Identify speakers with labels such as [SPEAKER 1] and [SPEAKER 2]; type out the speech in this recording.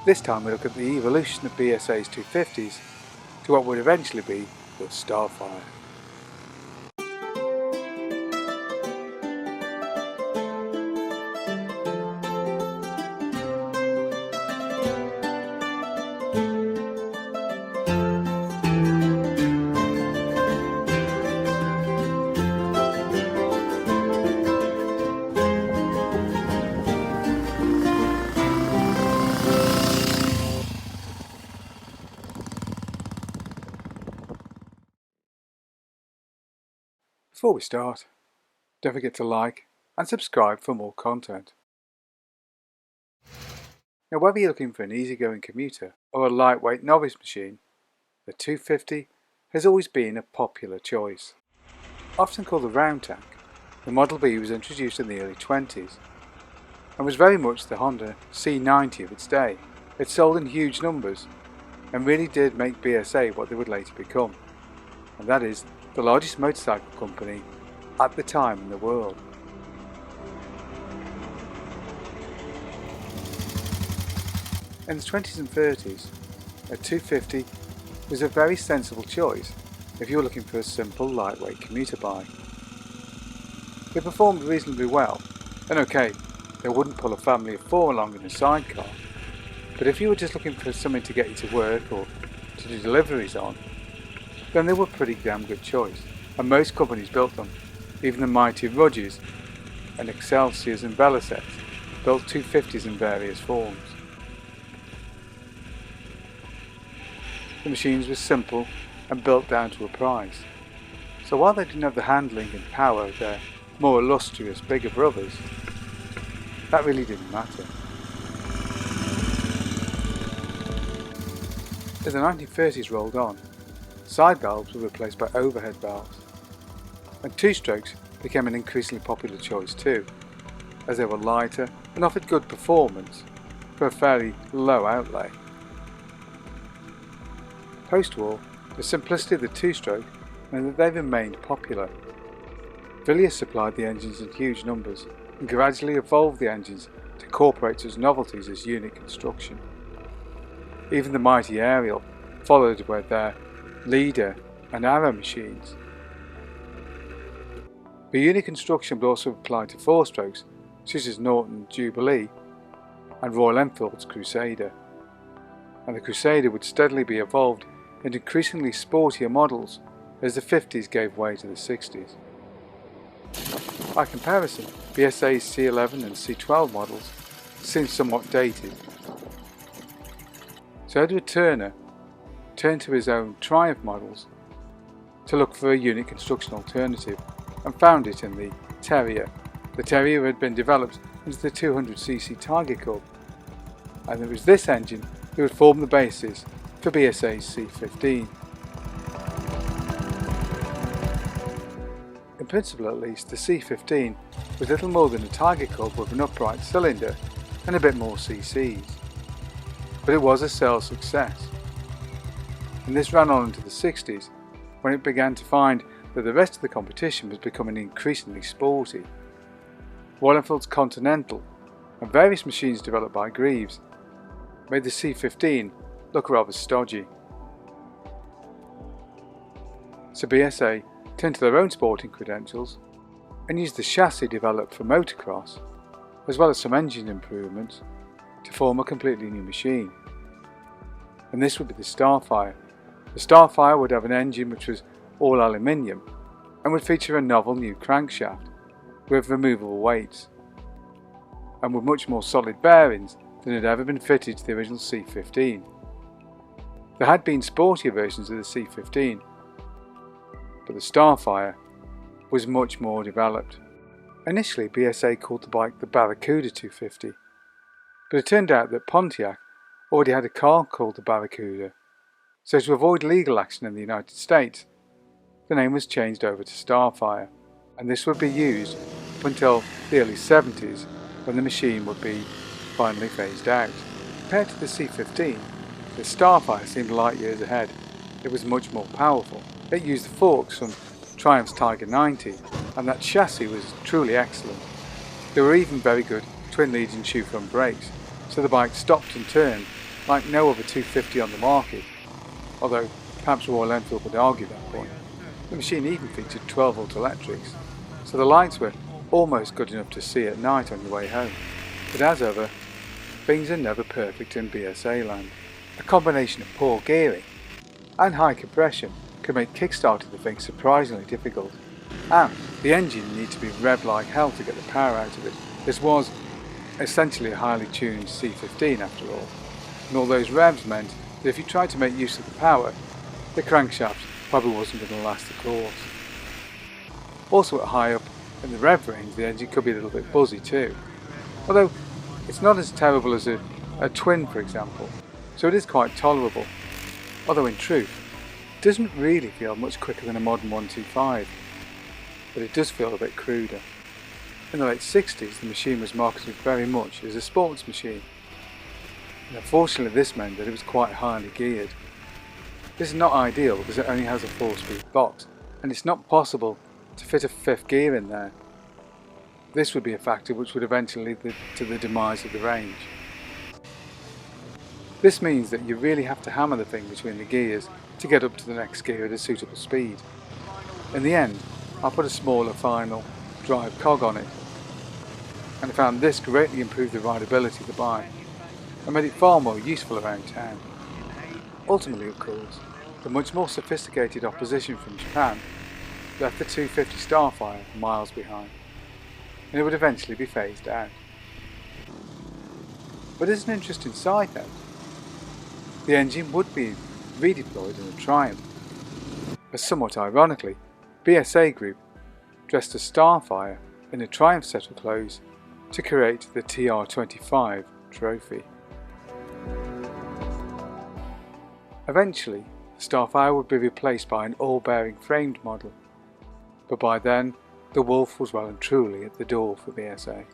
[SPEAKER 1] This time we look at the evolution of BSA's 250s to what would eventually be the Starfire. Before we start, don't forget to like and subscribe for more content. Now, whether you're looking for an easygoing commuter or a lightweight novice machine, the 250 has always been a popular choice. Often called the round tank, the Model B was introduced in the early 20s and was very much the Honda C90 of its day. It sold in huge numbers and really did make BSA what they would later become, and that is the largest motorcycle company at the time in the world. In the 20s and 30s, a 250 was a very sensible choice if you were looking for a simple, lightweight commuter bike. It performed reasonably well, and okay, they wouldn't pull a family of 4 along in a sidecar, but if you were just looking for something to get you to work or to do deliveries on, then they were a pretty damn good choice, and most companies built them. Even the mighty Rudges and Excelsiors and Velasets built 250s in various forms. The machines were simple and built down to a price, so while they didn't have the handling and power of their more illustrious bigger brothers, that really didn't matter. As the 1930s rolled on, side valves were replaced by overhead valves, and two-strokes became an increasingly popular choice too, as they were lighter and offered good performance for a fairly low outlay. Post-war, the simplicity of the two-stroke meant that they remained popular. Villiers supplied the engines in huge numbers and gradually evolved the engines to incorporate such novelties as unit construction. Even the mighty Ariel followed with their Leader and Arrow machines. But unit construction would also apply to 4-strokes such as Norton Jubilee and Royal Enfield's Crusader, and the Crusader would steadily be evolved into increasingly sportier models as the 50s gave way to the 60s. By comparison, BSA's C11 and C12 models seem somewhat dated. So Edward Turner turned to his own Triumph models to look for a unit construction alternative and found it in the Terrier. The Terrier had been developed into the 200cc Tiger Cub, and it was this engine that would form the basis for BSA's C15. In principle at least, the C15 was little more than a Tiger Cub with an upright cylinder and a bit more cc's, but it was a sales success. And this ran on into the 60s, when it began to find that the rest of the competition was becoming increasingly sporty. Royal Enfield's Continental and various machines developed by Greaves made the C15 look rather stodgy. So BSA turned to their own sporting credentials and used the chassis developed for motocross, as well as some engine improvements, to form a completely new machine. And this would be the Starfire. The Starfire would have an engine which was all aluminium and would feature a novel new crankshaft with removable weights, and with much more solid bearings than had ever been fitted to the original C15. There had been sportier versions of the C15, but the Starfire was much more developed. Initially, BSA called the bike the Barracuda 250, but it turned out that Pontiac already had a car called the Barracuda, so to avoid legal action in the United States, the name was changed over to Starfire, and this would be used up until the early 70s, when the machine would be finally phased out. Compared to the C15, the Starfire seemed light years ahead. It was much more powerful. It used the forks from Triumph's Tiger 90, and that chassis was truly excellent. There were even very good twin lead and shoe front brakes, so the bike stopped and turned like no other 250 on the market, although perhaps Royal Enfield would argue that point. The machine even featured 12-volt electrics, so the lights were almost good enough to see at night on your way home. But as ever, things are never perfect in BSA land. A combination of poor gearing and high compression can make kickstarting the thing surprisingly difficult, and the engine needs to be revved like hell to get the power out of it. This was essentially a highly tuned C15 after all, and all those revs meant that if you tried to make use of the power, the crankshaft probably wasn't going to last the course. Also at high up in the rev range, the engine could be a little bit buzzy too, although it's not as terrible as a twin, for example, so it is quite tolerable, although in truth it doesn't really feel much quicker than a modern 125, but it does feel a bit cruder. In the late 60s the machine was marketed very much as a sports machine, and unfortunately this meant that it was quite highly geared. This is not ideal because it only has a 4-speed box, and it's not possible to fit a fifth gear in there. This would be a factor which would eventually lead to the demise of the range. This means that you really have to hammer the thing between the gears to get up to the next gear at a suitable speed. In the end, I put a smaller final drive cog on it, and I found this greatly improved the rideability of the bike and made it far more useful around town. Ultimately, of course, the much more sophisticated opposition from Japan left the 250 Starfire miles behind, and it would eventually be phased out. But as an interesting side note, the engine would be redeployed in a Triumph, as somewhat ironically, BSA Group dressed a Starfire in a Triumph set of clothes to create the TR25 trophy. Eventually, the Starfire would be replaced by an all-bearing framed model, but by then the wolf was well and truly at the door for BSA.